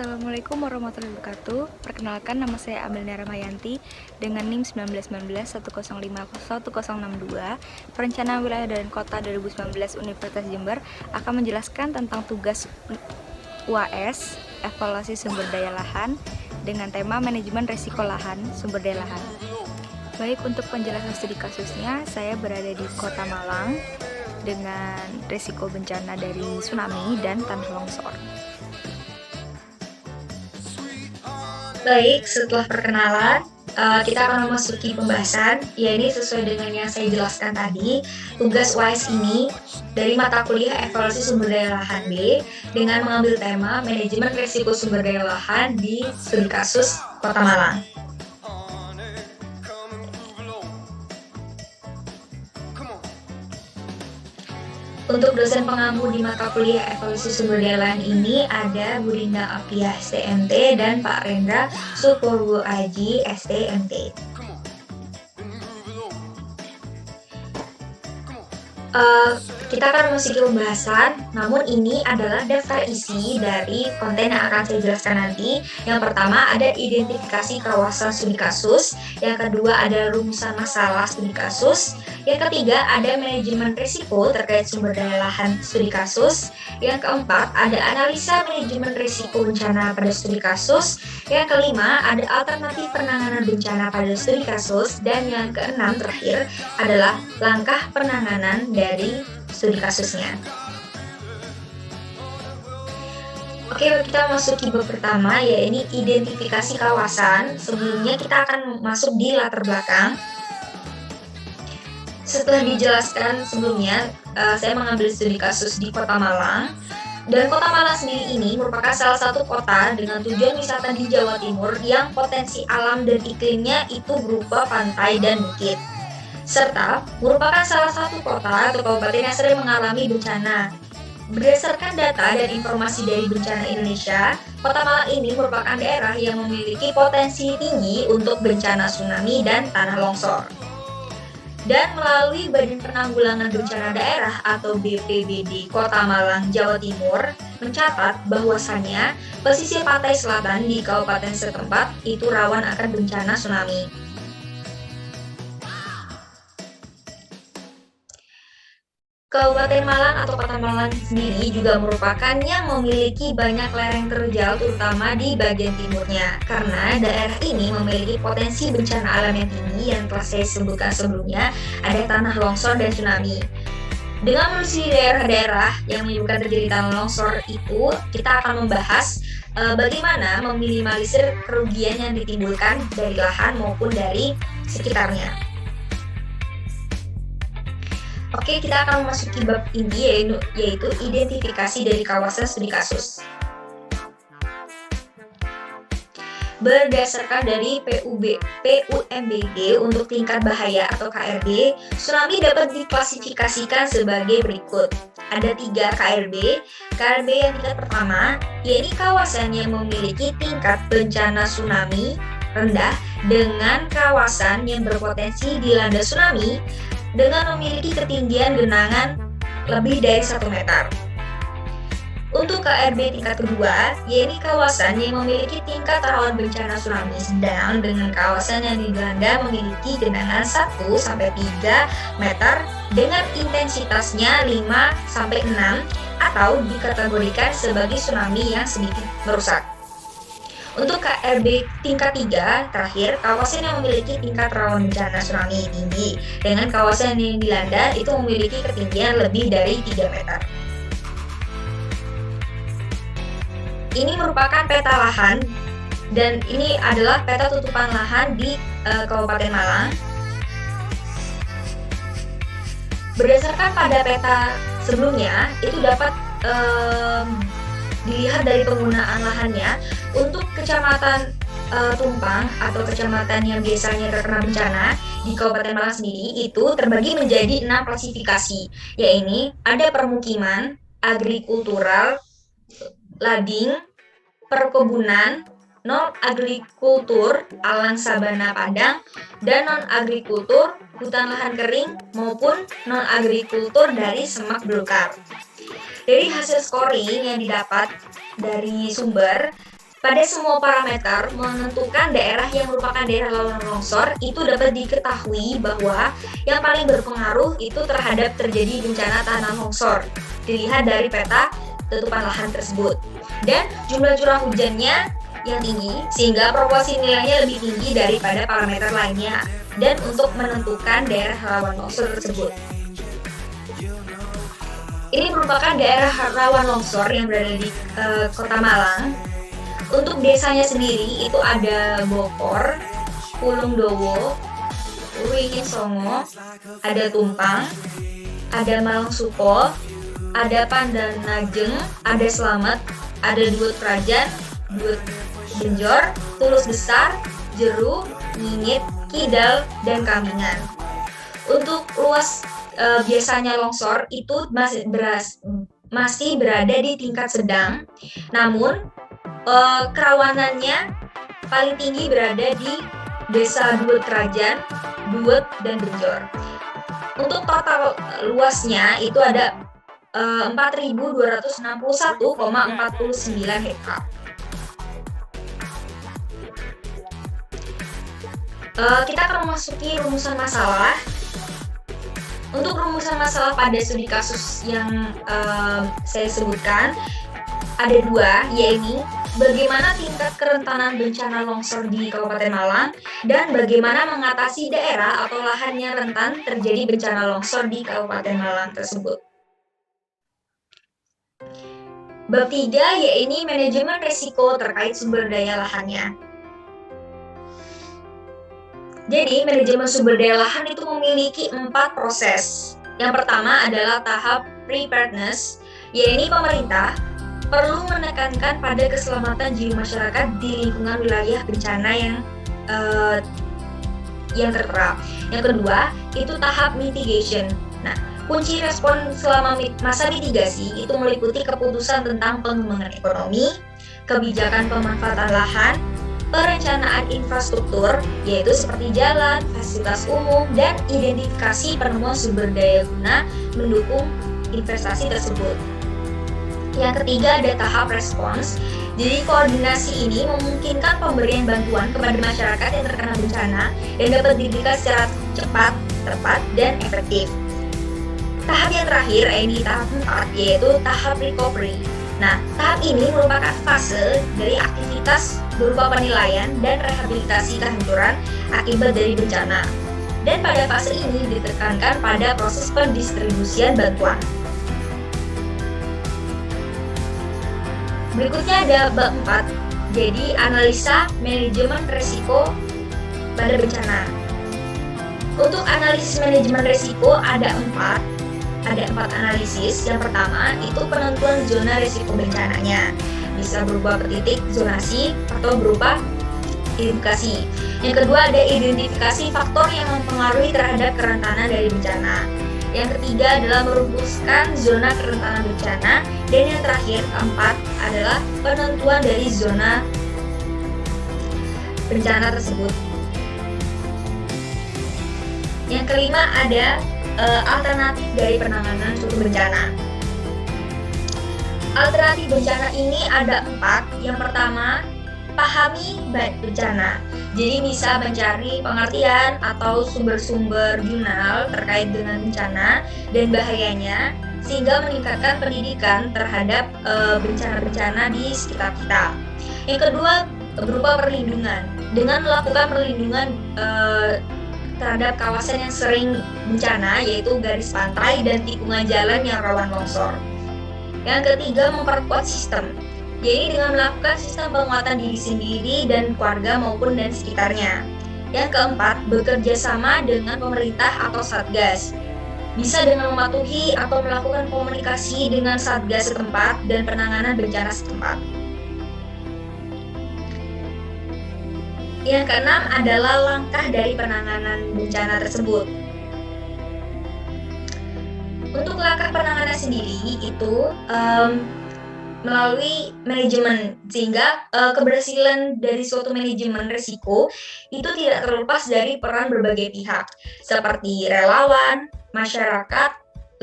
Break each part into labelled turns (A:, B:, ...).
A: Assalamualaikum warahmatullahi wabarakatuh. Perkenalkan, nama saya Amelia Ramayanti dengan NIM 191910501062. Perencanaan Wilayah dan Kota 2019 Universitas Jember akan menjelaskan tentang tugas UAS, evaluasi sumber daya lahan dengan tema manajemen risiko lahan, sumber daya lahan. Baik, untuk penjelasan studi kasusnya, saya berada di Kota Malang dengan risiko bencana dari tsunami dan tanah longsor.
B: Baik, setelah perkenalan, kita akan memasuki pembahasan, ini sesuai dengan yang saya jelaskan tadi. Tugas UAS ini dari mata kuliah evaluasi sumber daya lahan B dengan mengambil tema manajemen risiko sumber daya lahan di studi kasus Kota Malang. Untuk dosen pengampu di mata kuliah evaluasi sumber daya lahan ini ada Bu Rinda Apiah STMT dan Pak Rendra Supurwo Aji STMT. Kita akan memasuki pembahasan, namun ini adalah daftar isi dari konten yang akan saya jelaskan nanti. Yang pertama ada identifikasi kawasan studi kasus, yang kedua ada rumusan masalah studi kasus, yang ketiga ada manajemen risiko terkait sumber daya lahan studi kasus, yang keempat ada analisa manajemen risiko bencana pada studi kasus, yang kelima ada alternatif penanganan bencana pada studi kasus, dan yang keenam terakhir adalah langkah penanganan dari studi kasusnya. Oke, kita masuki bab pertama, yaitu identifikasi kawasan. Sebelumnya kita akan masuk di latar belakang. Setelah dijelaskan sebelumnya, saya mengambil studi kasus di Kota Malang. Dan Kota Malang sendiri ini merupakan salah satu kota dengan tujuan wisata di Jawa Timur yang potensi alam dan iklimnya itu berupa pantai dan bukit, serta merupakan salah satu kota atau kabupaten yang sering mengalami bencana. Berdasarkan data dan informasi dari Bencana Indonesia, Kota Malang ini merupakan daerah yang memiliki potensi tinggi untuk bencana tsunami dan tanah longsor. Dan melalui Badan Penanggulangan Bencana Daerah atau BPBD Kota Malang, Jawa Timur, mencatat bahwasannya pesisir pantai selatan di kabupaten setempat itu rawan akan bencana tsunami. Kabupaten Malang atau Kota Malang sendiri juga merupakan yang memiliki banyak lereng terjal terutama di bagian timurnya, karena daerah ini memiliki potensi bencana alam yang tinggi yang telah saya sebutkan sebelumnya, ada tanah longsor dan tsunami. Dengan menelusuri daerah-daerah yang menyebabkan terjadi tanah longsor itu, kita akan membahas bagaimana meminimalisir kerugian yang ditimbulkan dari lahan maupun dari sekitarnya. Oke, kita akan memasuki bab ini, yaitu identifikasi dari kawasan studi kasus. Berdasarkan dari PUMBG untuk tingkat bahaya atau KRB, tsunami dapat diklasifikasikan sebagai berikut. Ada 3 KRB. KRB yang tingkat pertama, yaitu kawasan yang memiliki tingkat bencana tsunami rendah dengan kawasan yang berpotensi dilanda tsunami dengan memiliki ketinggian genangan lebih dari 1 meter. Untuk KRB tingkat kedua, yaitu kawasan yang memiliki tingkat rawan bencana tsunami sedang dengan kawasan yang dilanda memiliki genangan 1-3 meter dengan intensitasnya 5-6 atau dikategorikan sebagai tsunami yang sedikit merusak. Untuk KRB tingkat 3, terakhir, kawasan yang memiliki tingkat rawan bencana tsunami tinggi dengan kawasan yang dilanda itu memiliki ketinggian lebih dari 3 meter. Ini merupakan peta lahan dan ini adalah peta tutupan lahan di Kabupaten Malang. Berdasarkan pada peta sebelumnya, itu dapat dilihat dari penggunaan lahannya. Untuk kecamatan Tumpang atau kecamatan yang biasanya terkena bencana di Kabupaten Malang sendiri itu terbagi menjadi 6 klasifikasi, yaitu ada permukiman, agrikultural, lading, perkebunan, non-agrikultur, alang sabana padang, dan non-agrikultur, hutan lahan kering, maupun non-agrikultur dari semak belukar. Dari hasil scoring yang didapat dari sumber, Pada semua parameter menentukan daerah yang merupakan daerah rawan longsor itu dapat diketahui bahwa yang paling berpengaruh itu terhadap terjadi bencana tanah longsor dilihat dari peta tutupan lahan tersebut, dan jumlah curah hujannya yang tinggi sehga proporsi nilainya lebih tinggi daripada parameter lainnya dan untuk menentukan daerah rawan longsor tersebut. Ini merupakan daerah rawan longsor yang berada di Kota Malang. Untuk desanya sendiri itu ada Bokor, Pulungdowo, Uringin Songo, ada Tumpang, ada Malang Suko, ada Pandanajeng, ada Slamet, ada Duut Krajan, Duut Benjor, Tulus Besar, Jeru, Ngingit, Kidal, dan Kamingan. Untuk luas biasanya longsor itu masih berada di tingkat sedang, namun kerawanannya paling tinggi berada di Desa Duut Krajan, Duut, dan Benjor. Untuk total luasnya itu ada 4.261,49 hektar. Kita akan memasuki rumusan masalah. Untuk rumusan masalah pada studi kasus yang saya sebutkan ada dua, yaitu bagaimana tingkat kerentanan bencana longsor di Kabupaten Malang dan bagaimana mengatasi daerah atau lahan yang rentan terjadi bencana longsor di Kabupaten Malang tersebut. Bab 3 yaitu manajemen risiko terkait sumber daya lahannya. Jadi, manajemen sumber daya lahan itu memiliki 4 proses. Yang pertama adalah tahap preparedness, yaitu pemerintah perlu menekankan pada keselamatan jiwa masyarakat di lingkungan wilayah bencana yang tertera. Yang kedua, itu tahap mitigation. Nah, kunci respon selama masa mitigasi itu meliputi keputusan tentang pengembangan ekonomi, kebijakan pemanfaatan lahan, perencanaan infrastruktur, yaitu seperti jalan, fasilitas umum, dan identifikasi penemuan sumber daya guna mendukung investasi tersebut. Yang ketiga ada tahap respons. Jadi koordinasi ini memungkinkan pemberian bantuan kepada masyarakat yang terkena bencana dan dapat diberikan secara cepat, tepat, dan efektif. Tahap yang terakhir, ini tahap 4, yaitu tahap recovery. Nah, tahap ini merupakan fase dari aktivitas berupa penilaian dan rehabilitasi kehancuran akibat dari bencana. Dan pada fase ini ditekankan pada proses pendistribusian bantuan. Berikutnya ada bab 4, jadi analisa manajemen risiko pada bencana. Untuk analisis manajemen risiko ada 4 analisis. Yang pertama itu penentuan zona risiko bencananya, bisa berupa titik zonasi atau berupa identifikasi. Yang kedua ada identifikasi faktor yang mempengaruhi terhadap kerentanan dari bencana. Yang ketiga adalah merumuskan zona kerentanan bencana, dan yang terakhir keempat adalah penentuan dari zona bencana tersebut. Yang kelima ada alternatif dari penanganan suatu bencana. Alternatif bencana ini ada 4. Yang pertama, pahami bencana. Jadi bisa mencari pengertian atau sumber-sumber jurnal terkait dengan bencana dan bahayanya, sehingga meningkatkan pendidikan terhadap bencana-bencana di sekitar kita. Yang kedua, berupa perlindungan. Dengan melakukan perlindungan terhadap kawasan yang sering bencana, yaitu garis pantai dan tikungan jalan yang rawan longsor. Yang ketiga, memperkuat sistem. Jadi dengan melakukan sistem penguatan diri sendiri dan keluarga maupun dan sekitarnya. Yang keempat, bekerja sama dengan pemerintah atau satgas. Bisa dengan mematuhi atau melakukan komunikasi dengan satgas setempat dan penanganan bencana setempat. Yang keenam adalah langkah dari penanganan bencana tersebut. Untuk langkah penanganan sendiri itu melalui manajemen, sehingga keberhasilan dari suatu manajemen risiko itu tidak terlepas dari peran berbagai pihak seperti relawan, masyarakat,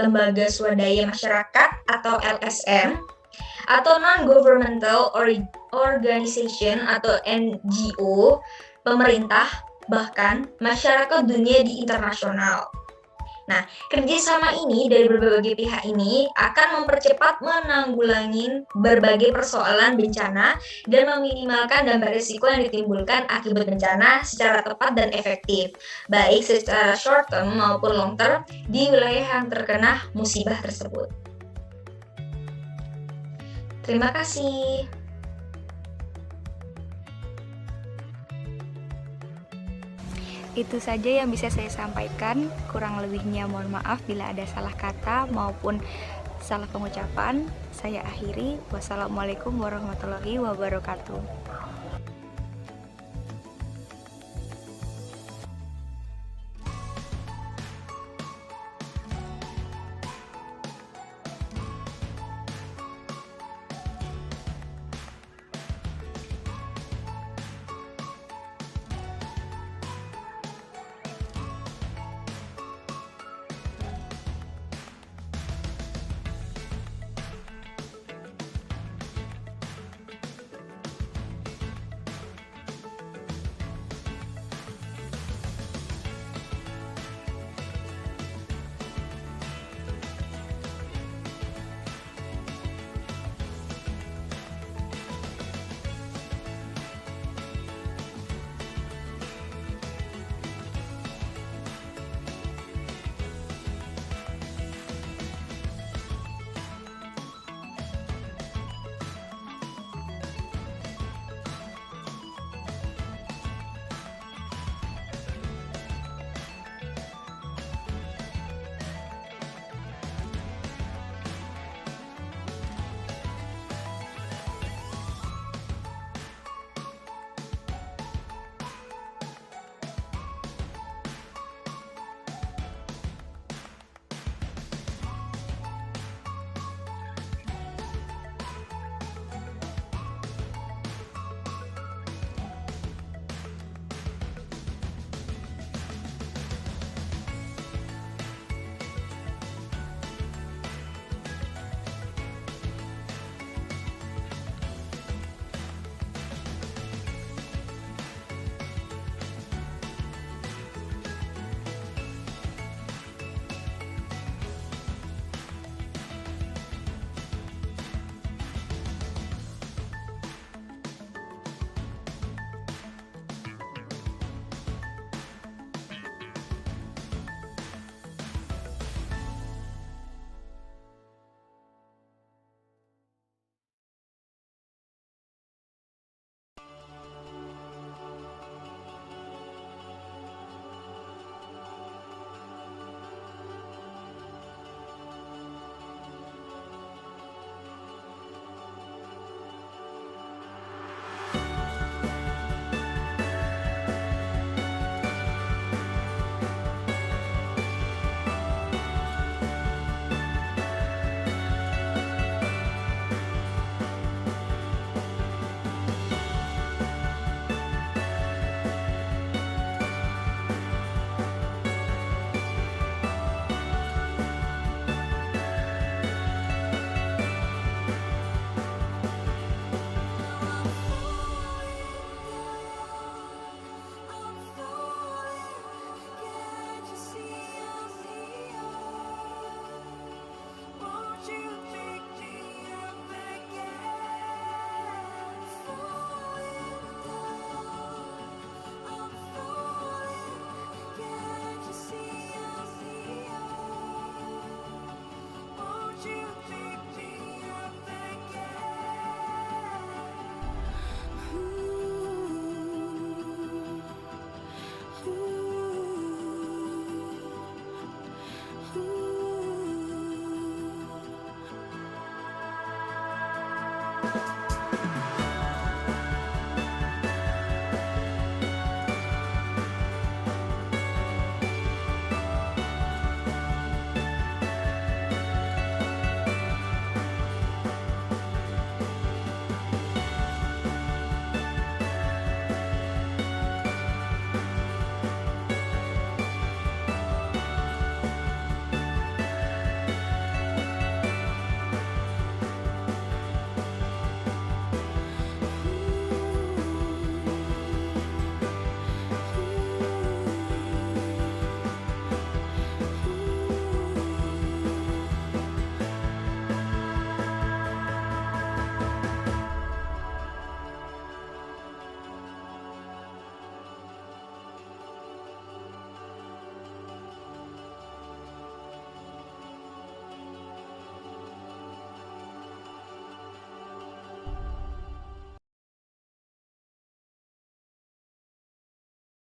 B: lembaga swadaya masyarakat atau LSM, atau non-governmental organization atau NGO, pemerintah, bahkan masyarakat dunia di internasional. Nah, kerjasama ini dari berbagai pihak ini akan mempercepat menanggulangi berbagai persoalan bencana dan meminimalkan dampak risiko yang ditimbulkan akibat bencana secara tepat dan efektif, baik secara short term maupun long term di wilayah yang terkena musibah tersebut. Terima kasih.
A: Itu saja yang bisa saya sampaikan. Kurang lebihnya mohon maaf bila ada salah kata maupun salah pengucapan. Saya akhiri. Wassalamualaikum warahmatullahi wabarakatuh.